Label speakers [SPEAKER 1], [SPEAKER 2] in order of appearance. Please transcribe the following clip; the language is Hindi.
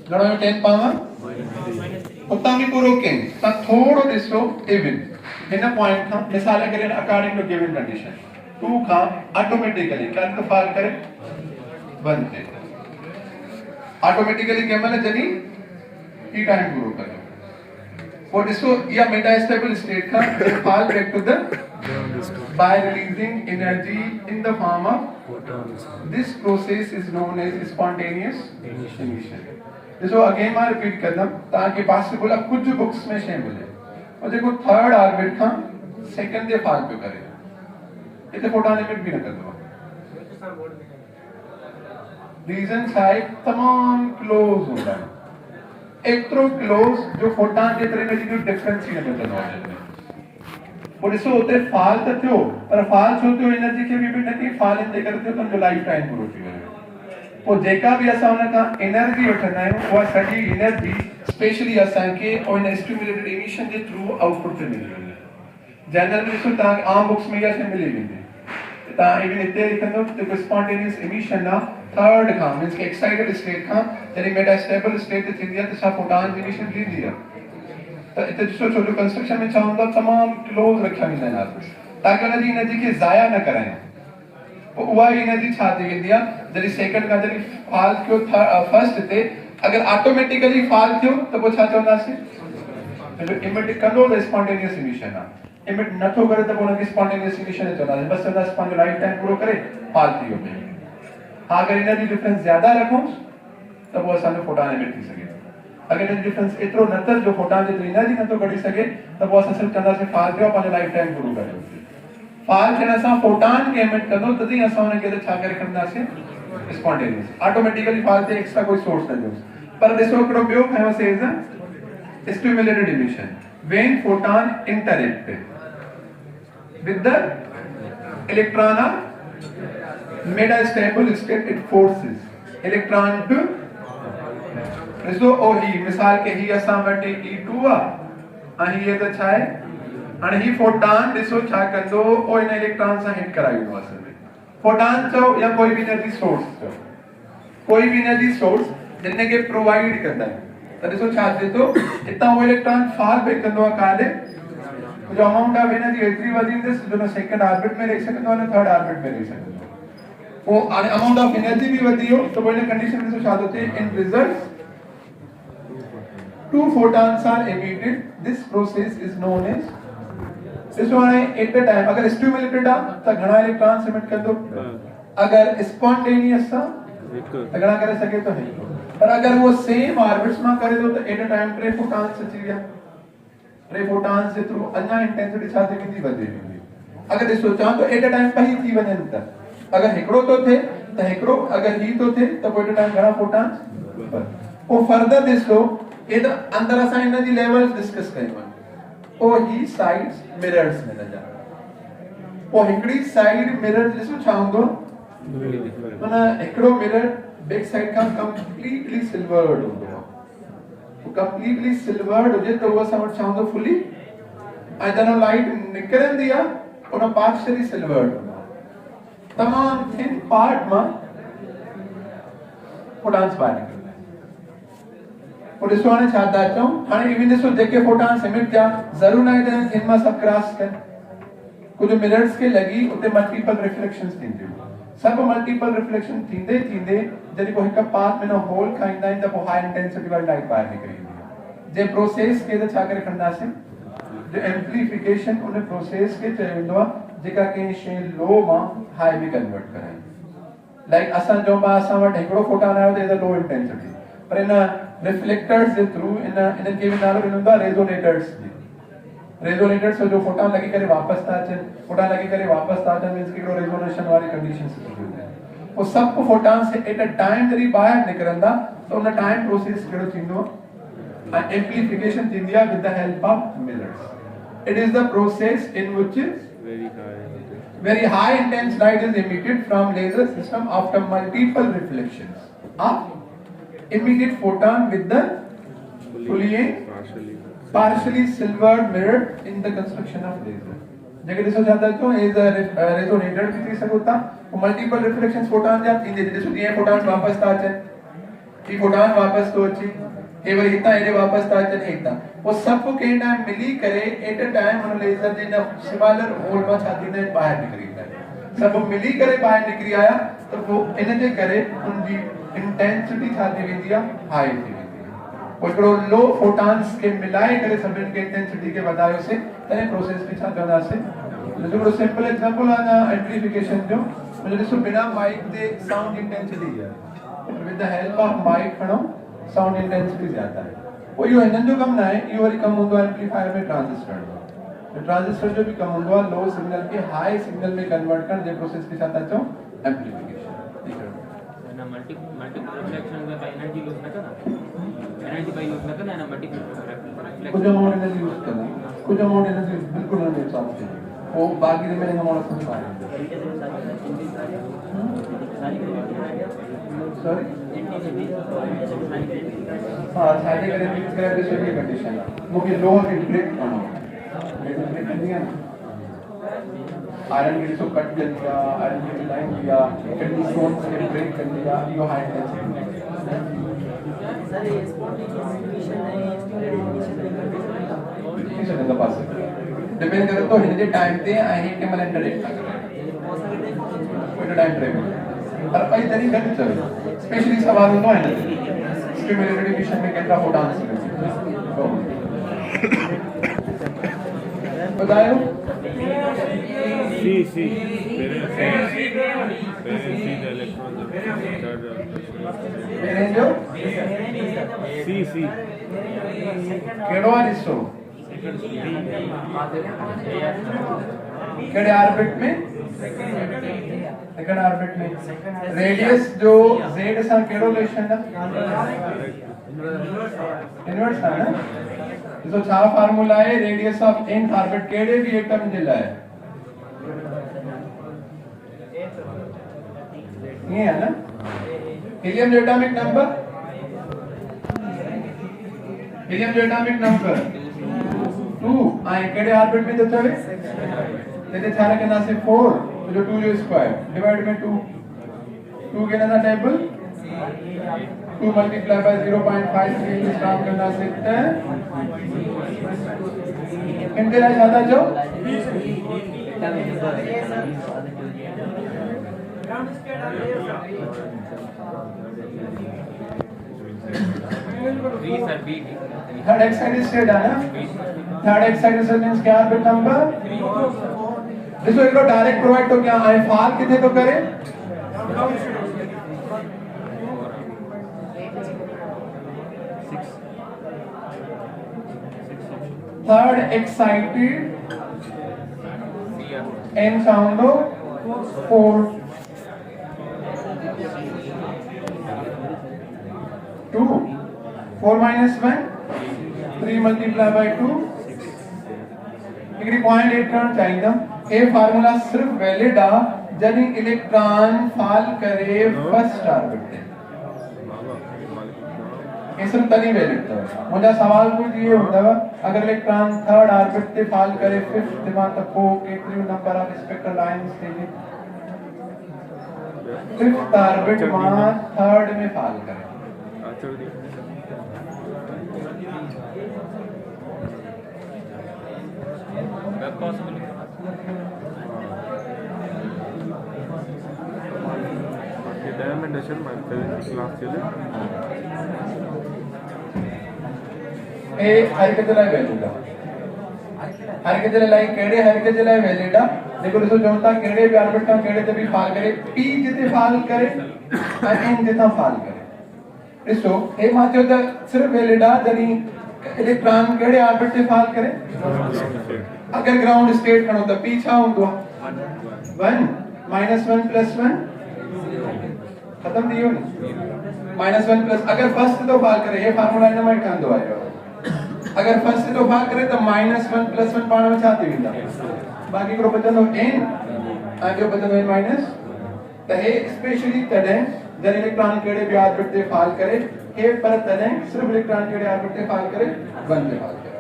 [SPEAKER 1] घणो 10 पावर उतां बि पूरो कयूं त थोरो ॾिसो इवन हिन पॉइंट खां मिसाल करे अकॉर्डिंग टू गिवन कंडीशन 2 खां ऑटोमेटिकली करंट फॉल करे बंद थे ऑटोमेटिकली केमल जॾहिं ई टाइम पूरो कयो वो ॾिसो या मेटास्टेबल स्टेट का fall back to the by releasing energy in the form of photons. This process is known as spontaneous emission. ॾिसो अगेन मां रिपीट कंदम ताकि पॉसिबल अब कुछ बुक्स में शे मिले और देखो थर्ड ऑर्बिट का सेकंड दे फॉल पे करे इते फोटॉन इमिट भी न करदो रीजन साइड तमाम क्लोज होता है एतिरो क्लोज जो फोटॉन जे तरह एनर्जी जो डिफरेंस ही न मिलंदो आहे और ॾिसो उते फाल त थियो पर फाल छो थियो एनर्जी खे बि न की फाल इन करे थियो त लाइफ टाइम पूरो थी वियो पोइ जेका बि असां हुन खां एनर्जी वठंदा आहियूं उहा सॼी एनर्जी स्पेशली असांखे उन स्टिमुलेटेड एमिशन जे थ्रू आउटपुट ते मिली वेंदी जनरल में ॾिसो तव्हांखे आम बुक्स में इहा शइ मिली वेंदी तव्हां इवन हिते लिखंदो जेको स्पॉन्टेनियस एमिशन आहे थर्ड खां मींस के एक्साइटेड स्टेट खां जॾहिं मेटास्टेबल स्टेट ते थींदी आहे त छा फोटॉन जी एमिशन थींदी आहे त हिते ॾिसो छो जो कंस्ट्रक्शन में छा हूंदो आहे तमामु क्लोज रखिया वेंदा आहिनि ऑर्बिट्स ताकि हुनजी एनर्जी खे ज़ाया न करायूं पोइ उहा एनर्जी छा थी वेंदी आहे जॾहिं सेकंड खां जॾहिं फॉल थियो फर्स्ट ते अगरि ऑटोमेटिकली फॉल थियो त पोइ छा चवंदासीं इमिट कंदो त स्पॉन्टेनियस एमिशन आहे इमिट नथो करे त पोइ हुनखे स्पॉन्टेनियस एमिशन चवंदासीं बसि चवंदासीं पंहिंजो लाइफ टाइम पूरो करे फॉल थी वियो हाँ अगर एनर्जी डिफरेंस ज्यादा रखूं तो वो असांजो फोटॉन एमिट थी सके अगर एनर्जी डिफरेंस एतिरो न त जो फोटॉन जे एनर्जी नथो कढी सके त पोइ असां सिर्फ़ु कंदासीं फाल थियो पंहिंजो लाइफ टाइम पूरो करे फाल थियण सां फोटॉन खे एमिट कंदो तॾहिं असां हुनखे छा करे खणंदासीं स्पॉन्टेनियस ऑटोमेटिकली फाल थिए एक्स्ट्रा कोई सोर्स न ॾियोसि पर ॾिसो हिकिड़ो ॿियो खयोसीं as stimulated emission when photon interact with the electron of metastable state it forces electron to ॾिसो ओ ही मिसाल के ही असां वटि E2 आहे ऐं हीअ त छा आहे हाणे ही फोटॉन ॾिसो छा कंदो ओ इन इलेक्ट्रॉन सां हिट कराईंदो असल में फोटॉन चओ या कोई भी एनर्जी सोर्स चओ कोई भी एनर्जी सोर्स जिन खे प्रोवाइड कंदा आहिनि त ॾिसो छा थिए थो हितां उहो इलेक्ट्रॉन फॉल बैक कंदो आहे काॾे जो अमाउंट ऑफ एनर्जी एतिरी वधींदसि जो न सेकंड ऑर्बिट में रही सघंदो आहे न थर्ड ऑर्बिट में रही सघंदो वो अमाउंट ऑफ एनर्जी भी वधी हो तो इन कंडीशन में छा थो थिए in result two photons are emitted this process is known as ॾिसो हाणे एट द टाइम अगर स्टिमुलेटेड आहे त घणा इलेक्ट्रॉन्स एमिट कंदो अगर स्पॉन्टेनियस आहे त घणा करे सके तो हिकु पर अगर वो सेम ऑर्बिट्स में करे तो एट द टाइम टे फोटॉन्स अची विया टे फोटॉन्स जे थ्रू अञा इंटेंसिटी छा थी वेंदी वधी वेंदी अगर ॾिसो चवां तो एट द टाइम पई थी वञनि त अगर हिकड़ो तो थे त हिकड़ो अगर ही तो थे त पोइ टाइम घणा फोटॉन्स ओ फर्दर ॾिसो ये तो अंदर असां एनर्जी लेवल्स डिस्कस कयूं ओ ही साइड्स मिरर्स में नज़र ओ हिकड़ी साइड मिरर ॾिसो छा हूंदो माना हिकड़ो मिरर बैक साइड का कंप्लीटली सिल्वर्ड हूंदो आहे वो कंप्लीटली सिल्वर्ड हुजे त उहो असां वटि छा हूंदो फुली ऐं जॾहिं लाइट निकिरंदी आहे उन पार्शियली सिल्वर्ड तमाम थिन पार्ट में फोटॉन्स बाहर निकलंदा आहिनि और ॾिसो हाणे छा था चऊं हाणे इवन ॾिसो जेके फोटॉन्स एमिट थिया ज़रूर न आहे त थिन मां सब क्रॉस कनि कुछ मिरर्स के लगी उते मल्टीपल रिफ्लेक्शंस थींदियूं सब मल्टीपल रिफ्लेक्शन थींदे थींदे जॾहिं को हिक पाथ में न होल खाईंदा आहिनि त पोइ हाई इंटेंसिटी वारी लाइट ॿाहिरि निकिरी ईंदी आहे जे प्रोसेस खे त छा करे खणंदासीं जो एम्प्लीफिकेशन उन प्रोसेस के चयो वेंदो आहे जेका कंहिं शइ लो मां हाई में कन्वर्ट कराई लाइक असां जो असां वटि हिकिड़ो फोटॉन आयो त लो इंटेंसिटी पर इन रिफ्लेक्टर्स जे थ्रू इननि खे बि नालो ॾिनो हूंदो आहे रेजोनेटर्स जो फोटॉन लॻी करे वापसि था अचनि फोटॉन लॻी करे वापसि था अचनि मींस हिकिड़ो रेजोनेशन वारी कंडीशंस थी वेंदी आहे पोइ सभु फोटॉन्स एट अ टाइम जॾहिं ॿाहिरि निकिरंदा त उन टाइम प्रोसेस कहिड़ो थींदो आहे एम्प्लीफिकेशन थींदी आहे with the help of mirrors it is the process in which very high intense light is emitted from laser system after multiple reflections of immediate photon with the fully partially silvered mirror in the construction of laser जेके ॾिसो छा था चऊं एज रेजोनेटर बि थी सघो था मल्टीपल रिफ्लेक्शंस फोटॉन जा थींदे ॾिसो जीअं फोटॉन्स वापसि था अचनि कि फोटॉन वापस तो अच्छी हे वरी इतना एडे वापस ता अचन इतना वो सब को के टाइम मिली करे एट अ टाइम उन लेजर जे न सिमालर होल में छा थींदा आहिनि ॿाहिरि निकिरी ईंदा आहिनि सब मिली करे ॿाहिरि निकिरी आया तो वो इन जे करे उनजी इंटेंसिटी छा थी वेंदी आहे हाई थी वेंदी आहे वो हिकिड़ो लो फोटॉन्स के मिलाए करे सभिनि खे इंटेंसिटी खे वधायोसीं तॾहिं प्रोसेस खे छा चवंदासीं हिकिड़ो सिंपल एग्जांपल आहे न एम्प्लीफिकेशन जो मुंहिंजो ॾिसो बिना माइक ते साउंड इंटेंसिटी आहे with the help of mic खणो साउंड इंटेंसिटी ज्यादा है वो यो हिनन जो कम ना है यो वरी कम होंदो है एम्पलीफायर में ट्रांजिस्टर जो ट्रांजिस्टर जो भी कम होंदो है लो सिग्नल के हाई सिग्नल में कन्वर्ट कर जे प्रोसेस के साथ अचो एम्प्लीफिकेशन
[SPEAKER 2] ना मल्टीपल रिफ्लेक्शन में एनर्जी यूज न करना एनर्जी का यूज न करना ना मल्टीपल
[SPEAKER 1] कुछ अमाउंट एनर्जी यूज करना कुछ अमाउंट एनर्जी बिल्कुल नहीं हिसाब से वो बाकी रिमेनिंग अमाउंट ऑफ सॉरी हां साइड करे फिक्स करे तो सही कंडीशन है मुझे लो की ब्रेक करना ब्रेक कर दिया आयरन की सो कट कर दिया आयरन की लाइन दिया किडनी स्टोन से ब्रेक कर दिया यो हाई इंटेंसिटी
[SPEAKER 3] सर ये स्पॉन्टेनियस इग्निशन है स्टिमुलेटेड
[SPEAKER 1] इग्निशन का पास डिपेंड करे तो हिंदे टाइम ते आई के मन डायरेक्ट कोई टाइम फ्रेम पर भाई तरी घट चले स्पेशली सवाल होता है ना स्टिमुलेटेड इग्निशन में कितना फोटॉन्स बताओ
[SPEAKER 4] सी the electrons
[SPEAKER 1] मेरे जो
[SPEAKER 4] सी
[SPEAKER 1] केड़ो आ दिसो केड़े ऑर्बिट में सेकंड ऑर्बिट में रेडियस जो z सा केड़ो रिलेशन है इनवर्स है ना तो छा फार्मूला है रेडियस ऑफ n ऑर्बिट केड़े भी एटम जे लाए ये है ना हीलियम जो एटॉमिक नंबर टू आए केड़े ऑर्बिट में तो चले जैसे छाना के ना से 4 तो जो 2 जो स्क्वायर डिवाइड में 2 के ना टेबल 2 मल्टीप्लाई बाय 0.53 इस काम करना सीखते हैं कितने लाइक आता जो थर्ड एक्साइटेड है ना थर्ड एक्साइटेशन मींस क्या ऑर्बिट नंबर देखो एक डायरेक्ट प्रोवाइड तो क्या आए फाल कितने तो करे third excited n sound 4 2 4 minus 1 3 multiply by 2 degree 0.8 करना चाहिए ये फार्मूला सिर्फ वैलिड आ जब इलेक्ट्रॉन फाल करे फर्स्ट ऑर्बिट पे ये सब तनी वैलिड था मुझे सवाल कुछ ये होता है अगर इलेक्ट्रॉन थर्ड ऑर्बिट पे फाल करे फिफ्थ दिमाग तक को केतरी नंबर ऑफ स्पेक्ट्रल लाइंस के लिए फिफ्थ ऑर्बिट में थर्ड में फाल करे
[SPEAKER 4] डायमेंशन में फिजिक्स क्लास चले
[SPEAKER 1] ए हर के जला वैलिडा हर के जला लाइक केड़े हर के जला वैलिडा देखो इसो जोता केड़े भी ऑर्बिट का केड़े ते भी फाल करे p जिते फाल करे और n जिता फाल करे इसो ए माथे तो सिर्फ वैलिडा जनी इलेक्ट्रॉन केड़े ऑर्बिट ते फाल करे अगर ग्राउंड स्टेट खणो तो p छा हुंदो 1 -1 + 1 खत्म दियो नहीं -1 प्लस अगर फर्स्ट तो फाल करे ये फार्मूला इन में कांदो आयो अगर फर्स्ट तो फाल करे तो -1 + 1 पाण में छा थी वेंदा बाकी को बचंदो n आगे बचंदो n माइनस तो हे स्पेशली तडे जब इलेक्ट्रॉन केड़े भी ऑर्बिट ते फाल करे हे पर तडे सिर्फ इलेक्ट्रॉन केड़े ऑर्बिट ते फाल करे 1 पे फाल करे